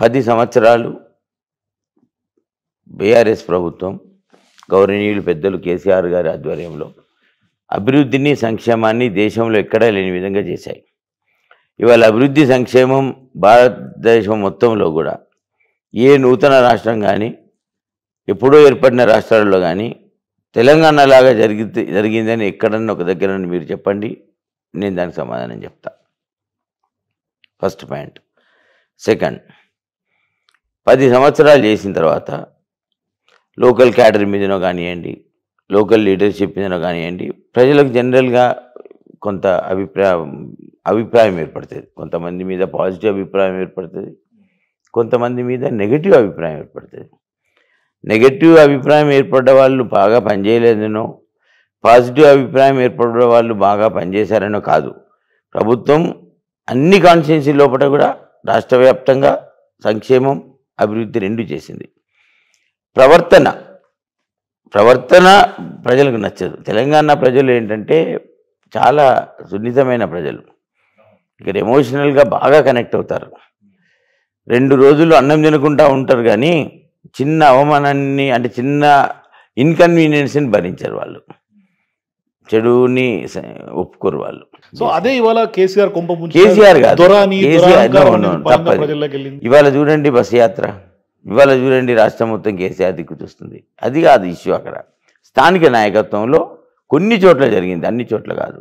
10 సంవత్సరాలు బీఆర్ఎస్ ప్రభుత్వం గౌరవనీయులు పెద్దలు కేసీఆర్ గారి ఆధ్వర్యంలో అభివృద్ధిని సంక్షేమాన్ని దేశంలో ఎక్కడా లేని విధంగా చేశాయి. ఇవాళ అభివృద్ధి సంక్షేమం భారతదేశం మొత్తంలో కూడా ఏ నూతన రాష్ట్రం కానీ ఎప్పుడో ఏర్పడిన రాష్ట్రాల్లో కానీ తెలంగాణ లాగా జరిగిందని ఎక్కడన్నా ఒక దగ్గర మీరు చెప్పండి, నేను దానికి సమాధానం చెప్తా. First point. సెకండ్, 10 సంవత్సరాలు చేసిన తర్వాత లోకల్ క్యాడర్ మీదనో కానివ్వండి, లోకల్ లీడర్షిప్ మీదనో కానివ్వండి, ప్రజలకు జనరల్గా కొంత అభిప్రాయం ఏర్పడుతుంది. కొంతమంది మీద పాజిటివ్ అభిప్రాయం ఏర్పడుతుంది, కొంతమంది మీద నెగటివ్ అభిప్రాయం ఏర్పడుతుంది. నెగటివ్ అభిప్రాయం ఏర్పడ్డ వాళ్ళు బాగా పనిచేయలేదనో, పాజిటివ్ అభిప్రాయం ఏర్పడ్డ వాళ్ళు బాగా పనిచేశారనో కాదు. ప్రభుత్వం అన్ని కాన్స్టిట్యున్సీ లోపల కూడా రాష్ట్ర వ్యాప్తంగా సంక్షేమం అభివృద్ధి రెండు చేసింది. ప్రవర్తన ప్రజలకు నచ్చదు. తెలంగాణ ప్రజలు ఏంటంటే చాలా సున్నితమైన ప్రజలు. ఇక్కడ ఎమోషనల్గా బాగా కనెక్ట్ అవుతారు. 2 రోజులు అన్నం తినకుండా ఉంటారు, కానీ చిన్న అవమానాన్ని అంటే చిన్న ఇన్కన్వీనియన్స్ని భరించారు వాళ్ళు, చెడుని ఒప్పుకోరు వాళ్ళు. సో అదే ఇవాళ కేసీఆర్ కేసీఆర్ కాదు, ఇవాళ చూడండి బస్సు యాత్ర, ఇవాళ చూడండి రాష్ట్రం మొత్తం కేసీఆర్ దిక్కుతూస్తుంది. అది కాదు ఇష్యూ. అక్కడ స్థానిక నాయకత్వంలో కొన్ని చోట్ల జరిగింది, అన్ని చోట్ల కాదు.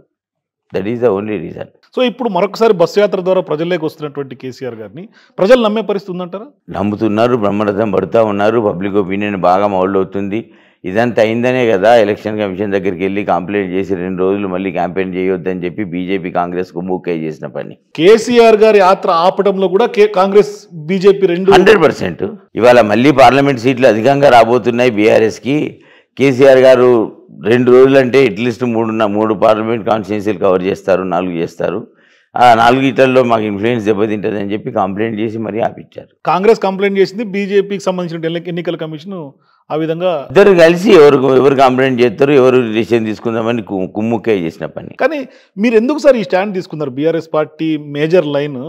That is the only reason. So ఇప్పుడు మరొకసారి బస్సు యాత్ర ద్వారా ప్రజల్లోకి వస్తున్నటువంటి కేసీఆర్ గారిని ప్రజలు నమ్మే పరిస్థితి ఉందంటారా? నమ్ముతున్నారు, బ్రహ్మరథం పడుతూ ఉన్నారు. పబ్లిక్ ఒపీనియన్ బాగా మౌల్డ్ అవుతుంది. ఇదంతా అయిందనే కదా ఎలక్షన్ కమిషన్ దగ్గరికి వెళ్ళి కంప్లైంట్ చేసి 2 రోజులు మళ్ళీ క్యాంపెయిన్ చేయొద్దని చెప్పి బీజేపీ కాంగ్రెస్కు మూకై చేసిన పని. కేసీఆర్ గారి యాత్ర ఆపటంలో కూడా కాంగ్రెస్ బీజేపీ 100%. ఇవాళ మళ్ళీ పార్లమెంట్ సీట్లు అధికంగా రాబోతున్నాయి బీఆర్ఎస్కి. కేసీఆర్ గారు 2 రోజులు అంటే అట్లీస్ట్ 3 పార్లమెంట్ కాన్స్టిట్యున్సీలు కవర్ చేస్తారు, 4 చేస్తారు. ఆ 4 గీటల్లో మాకు ఇన్ఫ్లుయెన్స్ దెబ్బతింటుంది అని చెప్పి కంప్లైంట్ చేసి మరీ ఆపించారు. కాంగ్రెస్ కంప్లైంట్ చేసింది, బీజేపీకి సంబంధించిన ఎన్నికల కమిషన్ ఆ విధంగా ఇద్దరు కలిసి ఎవరు కంప్లైంట్ చేస్తారు, ఎవరు డిసిషన్ తీసుకుందామని కుమ్ముక్కై చేసిన పని. కానీ మీరు ఎందుకు సార్ ఈ స్టాండ్ తీసుకున్నారు? BRS party major line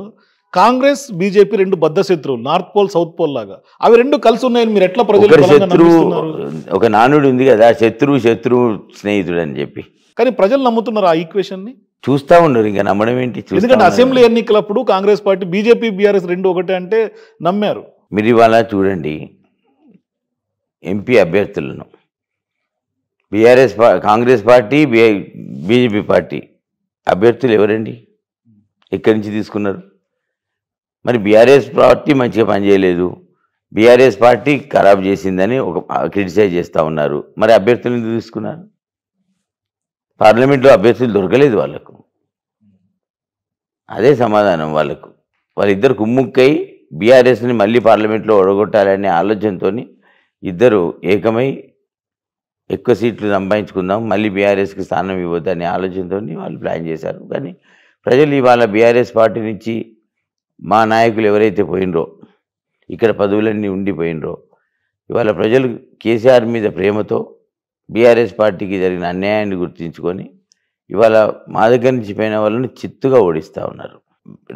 Congress BJP 2 బద్ధ శత్రువులు, నార్త్ పోల్ సౌత్ పోల్ లాగా, అవి 2 కలిసి ఉన్నాయని మీరు ఎట్లా ఒక నానుడు ఉంది కదా, శత్రువు స్నేహితుడు అని చెప్పి. కానీ ప్రజలు నమ్ముతున్నారు ఆ ఈక్వేషన్ ని? చూస్తూ ఉన్నారు, ఇంకా నమ్మడం ఏంటి? ఎందుకంటే అసెంబ్లీ ఎన్నికలప్పుడు కాంగ్రెస్ పార్టీ బీజేపీ బీఆర్ఎస్ 2 ఒకటే అంటే నమ్మారు. మీరు ఇవాళ చూడండి ఎంపీ అభ్యర్థులను కాంగ్రెస్ పార్టీ బీజేపీ పార్టీ అభ్యర్థులు ఎవరండి? ఎక్కడి నుంచి తీసుకున్నారు? మరి బీఆర్ఎస్ పార్టీ మంచిగా పనిచేయలేదు, బీఆర్ఎస్ పార్టీ ఖరాబ్ చేసిందని క్రిటిసైజ్ చేస్తూ ఉన్నారు. మరి అభ్యర్థులను తీసుకున్నారు? పార్లమెంట్లో అభ్యర్థులు దొరకలేదు వాళ్ళకు. అదే సమాధానం వాళ్ళకు. వాళ్ళిద్దరు కుమ్ముక్కై బీఆర్ఎస్ని మళ్ళీ పార్లమెంట్లో ఓడగొట్టాలనే ఆలోచనతో ఇద్దరు ఏకమై ఎక్కువ సీట్లు సంపాదించుకుందాం, మళ్ళీ బీఆర్ఎస్కి స్థానం ఇవ్వద్దనే ఆలోచనతో వాళ్ళు ప్లాన్ చేశారు. కానీ ప్రజలు ఇవాళ బీఆర్ఎస్ పార్టీ నుంచి మా నాయకులు ఎవరైతే పోయినరో, ఇక్కడ పదవులన్నీ ఉండిపోయినరో, ఇవాళ ప్రజలు కేసీఆర్ మీద ప్రేమతో బీఆర్ఎస్ పార్టీకి జరిగిన అన్యాయాన్ని గుర్తించుకొని ఇవాళ మా దగ్గర నుంచి పోయిన వాళ్ళని చిత్తుగా ఓడిస్తూ ఉన్నారు.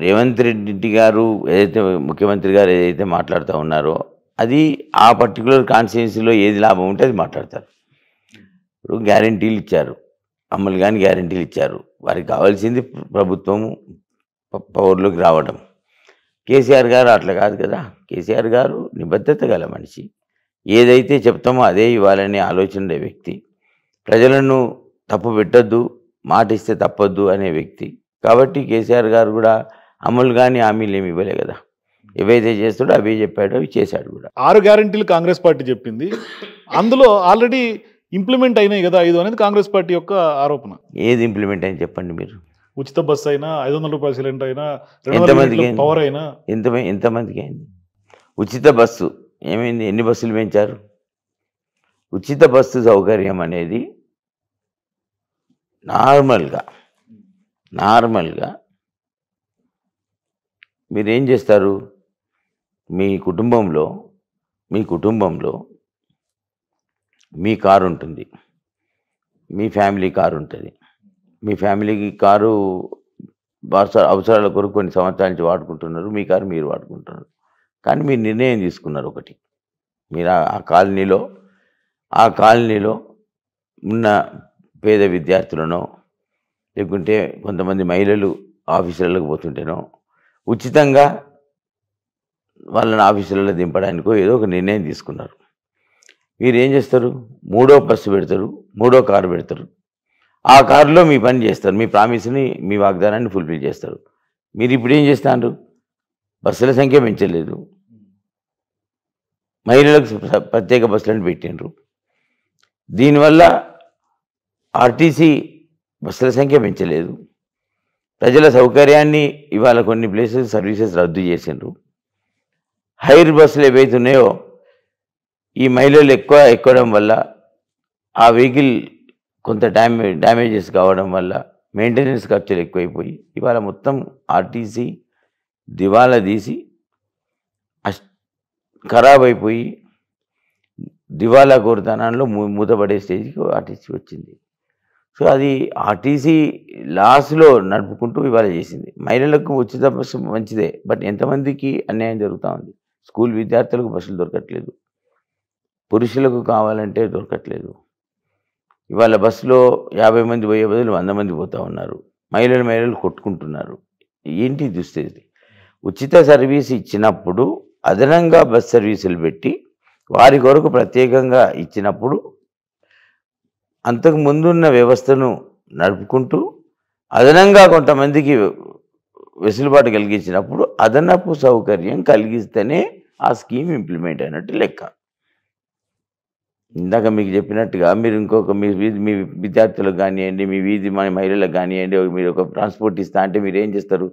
రేవంత్ రెడ్డి గారు ఏదైతే ముఖ్యమంత్రి గారు ఏదైతే మాట్లాడుతూ ఉన్నారో అది ఆ పర్టికులర్ కాన్స్టిట్యున్సీలో ఏది లాభం ఉంటే అది మాట్లాడతారు. ఇప్పుడు గ్యారంటీలు ఇచ్చారు, అమలు కానీ గ్యారంటీలు ఇచ్చారు. వారికి కావాల్సింది ప్రభుత్వము పవర్లోకి రావడం. కేసీఆర్ గారు అట్లా కాదు కదా. కేసీఆర్ గారు నిబద్ధత గల మనిషి, ఏదైతే చెప్తామో అదే ఇవ్వాలనే ఆలోచన ఉండే వ్యక్తి, ప్రజలను తప్పు పెట్టద్దు, మాట ఇస్తే తప్పొద్దు అనే వ్యక్తి. కాబట్టి కేసీఆర్ గారు కూడా అమలు కానీ హామీలు ఏమి ఇవ్వలే కదా. ఏవైతే చేస్తాడో అవే చెప్పాడో అవి చేశాడు కూడా. 6 గ్యారంటీలు కాంగ్రెస్ పార్టీ చెప్పింది, అందులో ఆల్రెడీ ఇంప్లిమెంట్ అయినాయి కదా 5 అనేది కాంగ్రెస్ పార్టీ యొక్క ఆరోపణ. ఏది ఇంప్లిమెంట్ అని చెప్పండి మీరు? ఉచిత బస్సు అయినా, 500 రూపాయల సిలిండర్ అయినా, ఎంతమందికి పవర్ అయినా, ఎంతమందికి అయింది? ఉచిత బస్సు ఏమైంది? ఎన్ని బస్సులు పెంచారు? ఉచిత బస్సు సౌకర్యం అనేది నార్మల్గా మీరేం చేస్తారు? మీ కుటుంబంలో మీ కారు ఉంటుంది, మీ ఫ్యామిలీ కారు ఉంటుంది. మీ ఫ్యామిలీకి కారు అవసరాల కొరకు కొన్ని సంవత్సరాల నుంచి వాడుకుంటున్నారు, మీ కారు మీరు వాడుకుంటున్నారు. కానీ మీరు నిర్ణయం తీసుకున్నారు ఒకటి. మీరు ఆ కాలనీలో ఉన్న పేద విద్యార్థులనో లేకుంటే కొంతమంది మహిళలు ఆఫీసులకు పోతుంటేనో ఉచితంగా వాళ్ళని ఆఫీసులలో దింపడానికో ఏదో ఒక నిర్ణయం తీసుకున్నారు. మీరు ఏం చేస్తారు? మూడో బస్సు పెడతారు, మూడో కారు పెడతారు. ఆ కారులో మీ పని చేస్తారు, మీ ప్రామిస్ని, మీ వాగ్దానాన్ని ఫుల్ఫిల్ చేస్తారు. మీరు ఇప్పుడు ఏం చేస్తారు? బస్సుల సంఖ్య పెంచలేదు, మహిళలకు ప్రత్యేక బస్సులను పెట్టిండ్రు. దీనివల్ల ఆర్టీసీ బస్సుల సంఖ్య పెంచలేదు, ప్రజల సౌకర్యాన్ని ఇవాళ కొన్ని ప్లేసెస్ సర్వీసెస్ రద్దు చేసిండ్రు. హైర్ బస్సులు ఏవైతే ఉన్నాయో ఈ మహిళలు ఎక్కడం వల్ల ఆ వెహికల్ కొంత డ్యామేజెస్ కావడం వల్ల మెయింటెనెన్స్ ఖర్చులు ఎక్కువైపోయి ఇవాళ మొత్తం ఆర్టీసీ దివాలా తీసి ఖరాబ్ అయిపోయి దివాలా కోరుతనాల్లో మూతపడే స్టేజ్కి ఆర్టీసీ వచ్చింది. సో అది ఆర్టీసీ లాస్లో నడుపుకుంటూ ఇవాళ చేసింది. మహిళలకు ఉచిత బస్సు మంచిదే, బట్ ఎంతమందికి అన్యాయం జరుగుతూ ఉంది? స్కూల్ విద్యార్థులకు బస్సులు దొరకట్లేదు, పురుషులకు కావాలంటే దొరకట్లేదు. ఇవాళ బస్సులో 50 మంది పోయే బదులు 100 మంది పోతూ ఉన్నారు. మహిళలు కొట్టుకుంటున్నారు. ఏంటి దుస్థితి? ఉచిత సర్వీస్ ఇచ్చినప్పుడు అదనంగా బస్ సర్వీసులు పెట్టి వారి కొరకు ప్రత్యేకంగా ఇచ్చినప్పుడు అంతకు ముందున్న వ్యవస్థను నడుపుకుంటూ అదనంగా కొంతమందికి వెసులుబాటు కలిగించినప్పుడు అదనపు సౌకర్యం కలిగిస్తేనే ఆ స్కీమ్ ఇంప్లిమెంట్ అయినట్టు లెక్క. ఇందాక మీకు చెప్పినట్టుగా మీరు ఇంకొక మీ విద్యార్థులకు కానివ్వండి, మీ వీధి మహిళలకు కానివ్వండి, మీరు ఒక ట్రాన్స్పోర్ట్ ఇస్తా అంటే మీరు ఏం చేస్తారు?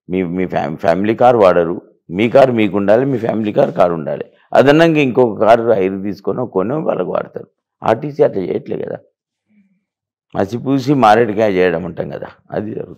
మీ ఫ్యామిలీ కార్ వాడరు, మీ కారు మీకు ఉండాలి, మీ ఫ్యామిలీ కారు ఉండాలి. అదనంగా ఇంకొక కారు ఐదు తీసుకొని కొనో వాళ్ళకు వాడతారు. ఆర్టీసీ అట్లా చేయట్లే కదా, మసిపూసి మారేడుకాయ చేయడం అంటాం కదా, అది జరుగుతుంది.